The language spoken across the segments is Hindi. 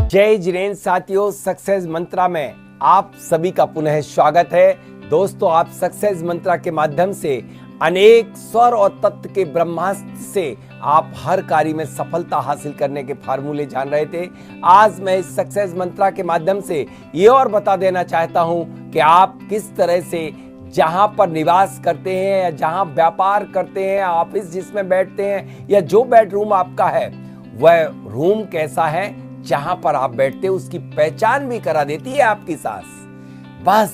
जय जिनेन्द्र साथियों, सक्सेस मंत्रा में आप सभी का पुनः स्वागत है। दोस्तों, आप सक्सेस मंत्रा के माध्यम से अनेक स्वर और तत्व के ब्रह्मास्त्र से आप हर कार्य में सफलता हासिल करने के फार्मूले जान रहे थे। आज मैं इस सक्सेस मंत्रा के माध्यम से ये और बता देना चाहता हूं कि आप किस तरह से जहां पर निवास करते हैं या जहां व्यापार करते हैं, ऑफिस जिसमें बैठते हैं या जो बेडरूम आपका है, वह रूम कैसा है जहां पर आप बैठते हैं उसकी पहचान भी करा देती है आपकी सांस। बस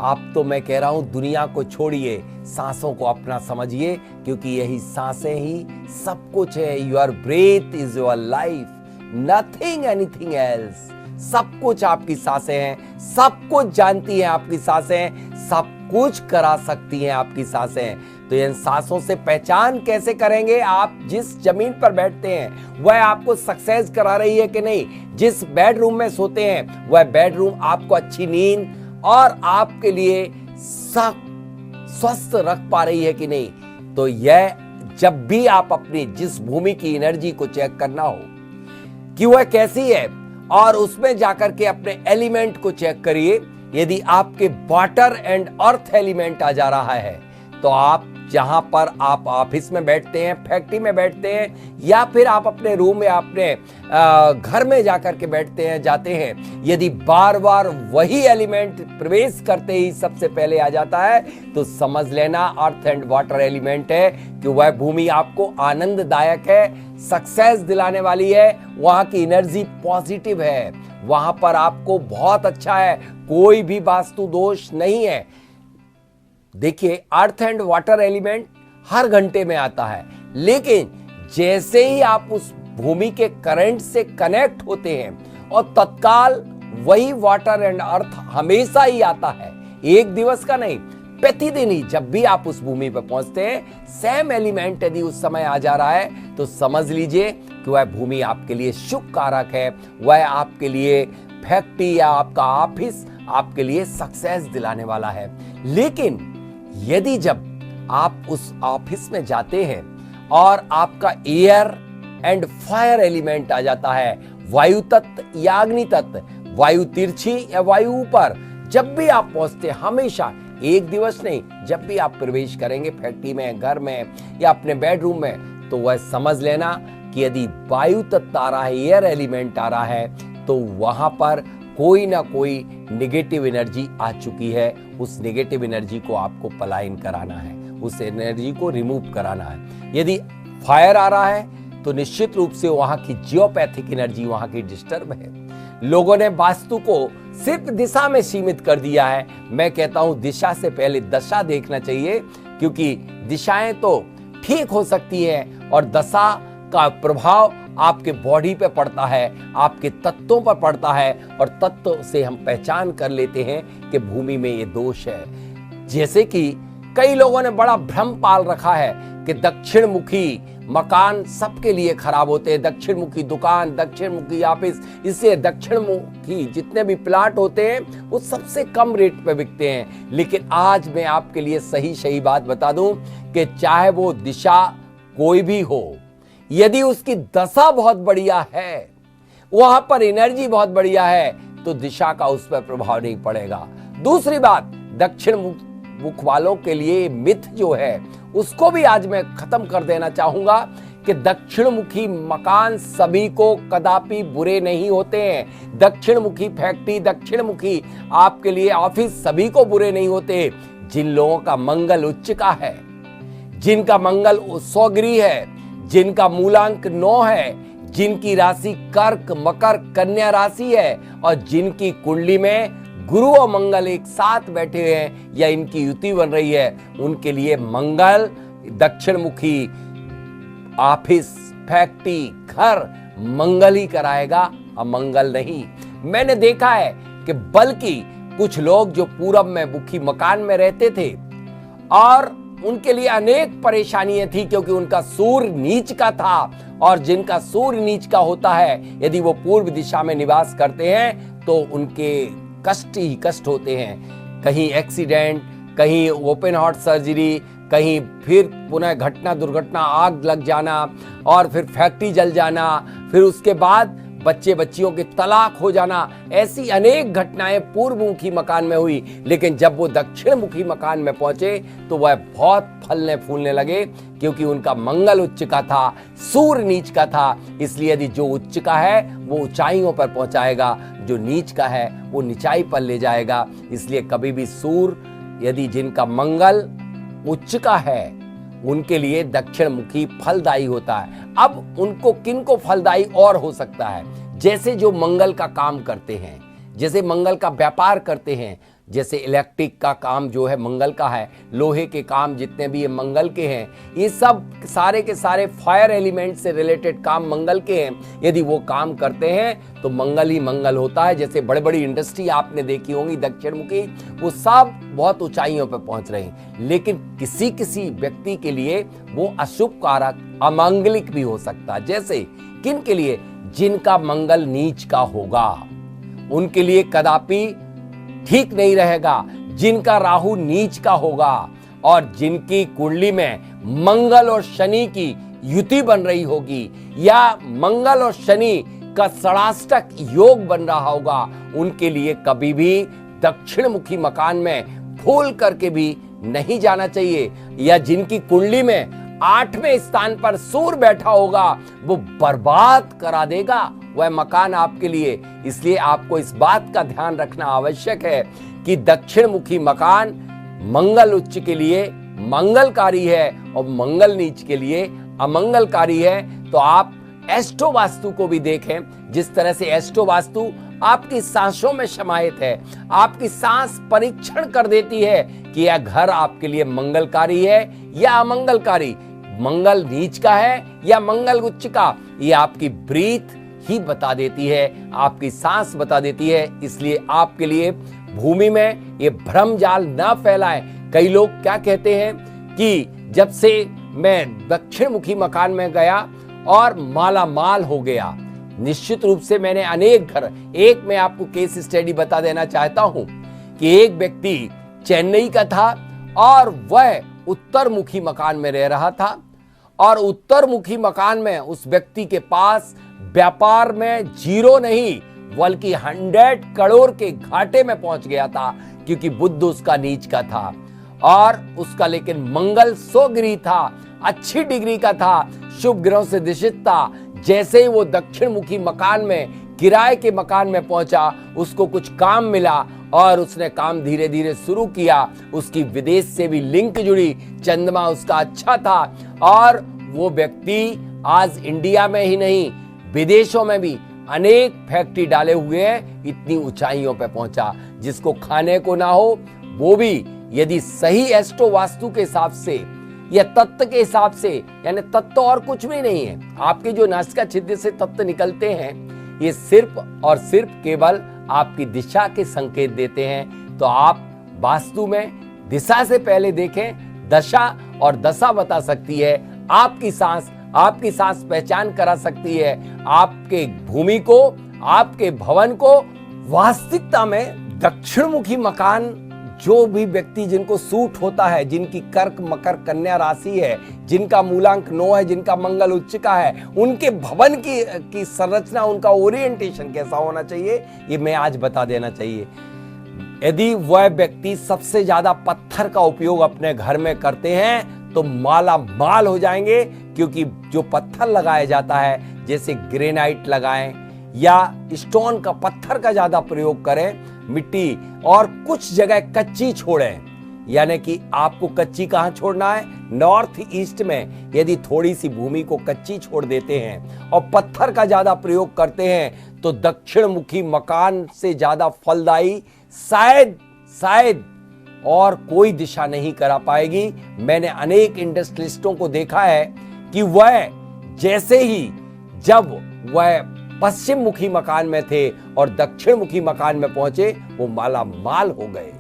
आप तो मैं कह रहा हूं दुनिया को छोड़िए, सांसों को अपना समझिए, क्योंकि यही सांसें ही सब कुछ है। Your breath is your life, nothing anything else. सब कुछ आपकी सांसें हैं, सब कुछ जानती हैं आपकी सांसें, सब कुछ करा सकती हैं आपकी सांसें। तो इन सांसों से पहचान कैसे करेंगे? आप जिस जमीन पर बैठते हैं वह आपको सक्सेस करा रही है कि नहीं? जिस बेडरूम में सोते हैं वह बेडरूम आपको अच्छी नींद और आपके लिए स्वस्थ रख पा रही है कि नहीं? तो यह जब भी आप अपनी जिस भूमि की एनर्जी को चेक करना हो कि वह कैसी है, और उसमें जाकर के अपने एलिमेंट को चेक करिए। यदि आपके वाटर एंड अर्थ एलिमेंट आ जा रहा है तो आप जहां पर आप ऑफिस में बैठते हैं, फैक्ट्री में बैठते हैं, या फिर आप अपने रूम या अपने घर में जाकर के बैठते हैं, जाते हैं, यदि बार बार वही एलिमेंट प्रवेश करते ही सबसे पहले आ जाता है तो समझ लेना अर्थ एंड वाटर एलिमेंट है कि वह भूमि आपको आनंददायक है, सक्सेस दिलाने वाली है, वहां की एनर्जी पॉजिटिव है, वहां पर आपको बहुत अच्छा है, कोई भी वास्तु दोष नहीं है। देखिए, अर्थ एंड वाटर एलिमेंट हर घंटे में आता है, लेकिन जैसे ही आप उस भूमि के करंट से कनेक्ट होते हैं और तत्काल वही वाटर एंड अर्थ हमेशा ही आता है, एक दिवस का नहीं, प्रतिदिन ही जब भी आप उस भूमि पर पहुंचते हैं, सेम एलिमेंट यदि उस समय आ जा रहा है तो समझ लीजिए कि वह भूमि आपके लिए शुभ कारक है, वह आपके लिए फैक्ट्री या आपका ऑफिस आपके लिए सक्सेस दिलाने वाला है। लेकिन यदि जब आप उस ऑफिस में जाते हैं और आपका एयर एंड फायर एलिमेंट आ जाता है, वायु तत्व या अग्नि तत्व, वायु तिरछी या वायु ऊपर, जब भी आप पहुंचते हैं, हमेशा एक दिवस नहीं, जब भी आप प्रवेश करेंगे फैक्ट्री में, घर में या अपने बेडरूम में, तो वह समझ लेना कि यदि वायु तत्व आ रहा है, एयर एलिमेंट आ रहा है, तो वहां पर कोई ना कोई नेगेटिव एनर्जी आ चुकी है। उस नेगेटिव एनर्जी को आपको पलायन कराना है, उस एनर्जी को रिमूव कराना है। यदि फायर आ रहा है तो निश्चित रूप से वहां की जियोपैथिक एनर्जी वहां की डिस्टर्ब है। लोगों ने वास्तु को सिर्फ दिशा में सीमित कर दिया है। मैं कहता हूं दिशा से पहले दशा देखना चाहिए, क्योंकि दिशाएं तो ठीक हो सकती है और दशा का प्रभाव आपके बॉडी पे पड़ता है, आपके तत्वों पर पड़ता है, और तत्व से हम पहचान कर लेते हैं कि भूमि में ये दोष है। जैसे कि कई लोगों ने बड़ा भ्रम पाल रखा है कि दक्षिण मुखी मकान सबके लिए खराब होते हैं, दक्षिण मुखी दुकान, दक्षिण मुखी ऑफिस, इससे दक्षिण मुखी जितने भी प्लाट होते हैं वो सबसे कम रेट पे बिकते हैं। लेकिन आज मैं आपके लिए सही बात बता दूं कि चाहे वो दिशा कोई भी हो, यदि उसकी दशा बहुत बढ़िया है, वहां पर एनर्जी बहुत बढ़िया है, तो दिशा का उस पर प्रभाव नहीं पड़ेगा। दूसरी बात, दक्षिण मुख वालों के लिए मिथ जो है उसको भी आज मैं खत्म कर देना चाहूंगा कि दक्षिण मुखी मकान सभी को कदापि बुरे नहीं होते हैं, दक्षिण मुखी फैक्ट्री, दक्षिण मुखी आपके लिए ऑफिस सभी को बुरे नहीं होते। जिन लोगों का मंगल उच्च का है, जिनका मंगल स्वगृह है, जिनका मूलांक 9 है, जिनकी राशि कर्क, मकर, कन्या राशि है, और जिनकी कुंडली में गुरु और मंगल एक साथ बैठे हैं या इनकी युति बन रही है, उनके लिए मंगल दक्षिण मुखी ऑफिस, फैक्ट्री, घर मंगल ही कराएगा, अमंगल नहीं। मैंने देखा है कि बल्कि कुछ लोग जो पूरब में मुखी मकान में रहते थे और उनके लिए अनेक परेशानियां थी, क्योंकि उनका सूर्य नीच का था, और जिनका सूर्य नीच का होता है यदि वो पूर्व दिशा में निवास करते हैं तो उनके कष्ट ही कष्ट होते हैं। कहीं एक्सीडेंट, कहीं ओपन हार्ट सर्जरी, कहीं फिर पुनः घटना दुर्घटना, आग लग जाना, और फिर फैक्ट्री जल जाना, फिर उसके बाद बच्चे बच्चियों के तलाक हो जाना, ऐसी अनेक घटनाएं पूर्वमुखी मकान में हुई। लेकिन जब वो दक्षिण मुखी मकान में पहुंचे तो वह बहुत फलने फूलने लगे, क्योंकि उनका मंगल उच्च का था, सूर्य नीच का था। इसलिए यदि जो उच्च का है वो ऊंचाइयों पर पहुंचाएगा, जो नीच का है वो निचाई पर ले जाएगा। इसलिए कभी भी सूर्य यदि जिनका मंगल उच्च का है उनके लिए दक्षिण मुखी फलदायी होता है। अब उनको किनको फलदायी और हो सकता है, जैसे जो मंगल का काम करते हैं, जैसे मंगल का व्यापार करते हैं, जैसे इलेक्ट्रिक का काम जो है मंगल का है, लोहे के काम जितने भी ये मंगल के हैं, ये सब सारे के सारे फायर एलिमेंट से रिलेटेड काम मंगल के हैं। यदि वो काम करते हैं तो मंगल ही मंगल होता है। जैसे बड़ी बड़ी इंडस्ट्री आपने देखी होंगी दक्षिण मुखी, वो सब बहुत ऊंचाइयों पर पहुंच रहे हैं। लेकिन किसी किसी व्यक्ति के लिए वो अशुभ कारक, अमांगलिक भी हो सकता है। जैसे किन के लिए? जिनका मंगल नीच का होगा उनके लिए कदापि ठीक नहीं रहेगा। जिनका राहु नीच का होगा और जिनकी कुंडली में मंगल और शनि की युति बन रही होगी, या मंगल और शनि का षडाष्टक योग बन रहा होगा, उनके लिए कभी भी दक्षिण मुखी मकान में भूल करके भी नहीं जाना चाहिए। या जिनकी कुंडली में 8वें स्थान पर सूर्य बैठा होगा, वो बर्बाद करा देगा वह मकान आपके लिए। इसलिए आपको इस बात का ध्यान रखना आवश्यक है कि दक्षिण मुखी मकान मंगल उच्च के लिए मंगलकारी है और मंगल नीच के लिए अमंगलकारी है। तो आप एस्ट्रो वास्तु को भी देखें। जिस तरह से एस्ट्रो वास्तु आपकी सांसों में समाहित है, आपकी सांस परीक्षण कर देती है कि यह घर आपके लिए मंगलकारी है या अमंगलकारी, मंगल नीच का है या मंगल उच्च का, ये आपकी ब्रीथ ही बता देती है, आपकी सांस बता देती है। इसलिए आपके लिए भूमि में ये भ्रम जाल ना फैलाएं। कई लोग क्या कहते हैं कि जब से मैं दक्षिण मुखी मकान में गया और माला माल हो गया। निश्चित रूप से मैंने अनेक घर, एक मैं आपको केस स्टडी बता देना चाहता हूं कि एक व्यक्ति चेन्नई का था और वह उत्तर मुखी मकान में रह रहा था, और उत्तर मुखी मकान में उस व्यक्ति के पास व्यापार में 0 नहीं बल्कि 100 करोड़ के घाटे में पहुंच गया था, क्योंकि बुध उसका नीच का था और उसका लेकिन मंगल 100 डिग्री था, अच्छी डिग्री का था, शुभ ग्रहों से दिशित था। जैसे ही वो दक्षिण मुखी मकान में, किराए के मकान में पहुंचा, उसको कुछ काम मिला और उसने काम धीरे धीरे शुरू किया। उसकी विदेश से भी लिंक जुड़ी, चंद्रमा उसका अच्छा था और वो व्यक्ति आज इंडिया में ही नहीं विदेशों में भी अनेक फैक्ट्री डाले हुए हैं, इतनी ऊंचाइयों पे पहुंचा। जिसको खाने को ना हो वो भी यदि सही एस्ट्रो वास्तु के हिसाब से या तत्व के हिसाब से, यानी तत्व और कुछ भी नहीं है, आपके जो नासिका छिद्र से तत्व निकलते हैं, ये सिर्फ और सिर्फ केवल आपकी दिशा के संकेत देते हैं। तो आप वास्तु में दिशा से पहले देखें, दशा और दशा बता सकती है। आपकी सांस पहचान करा सकती है आपके भूमि को, आपके भवन को। वास्तविकता में दक्षिण मुखी मकान जो भी व्यक्ति जिनको सूट होता है, जिनकी कर्क मकर कन्या राशि है, जिनका मूलांक 9 है, जिनका मंगल उच्च का है, उनके भवन की संरचना, उनका ओरिएंटेशन कैसा होना चाहिए, ये मैं आज बता देना चाहिए। यदि वह व्यक्ति सबसे ज्यादा पत्थर का उपयोग अपने घर में करते हैं तो माला माल हो जाएंगे, क्योंकि जो पत्थर लगाया जाता है, जैसे ग्रेनाइट लगाएं या स्टोन का, पत्थर का ज्यादा प्रयोग करें, मिट्टी, और कुछ जगह कच्ची छोड़ें। यानी कि आपको कच्ची कहां छोड़ना है? नॉर्थ ईस्ट में यदि थोड़ी सी भूमि को कच्ची छोड़ देते हैं और पत्थर का ज्यादा प्रयोग करते हैं तो दक्षिण मुखी मकान से ज्यादा फलदायी शायद और कोई दिशा नहीं करा पाएगी। मैंने अनेक इंडस्ट्रियलिस्टों को देखा है कि वह जैसे ही जब वह पश्चिम मुखी मकान में थे और दक्षिण मुखी मकान में पहुंचे, वो माला माल हो गए।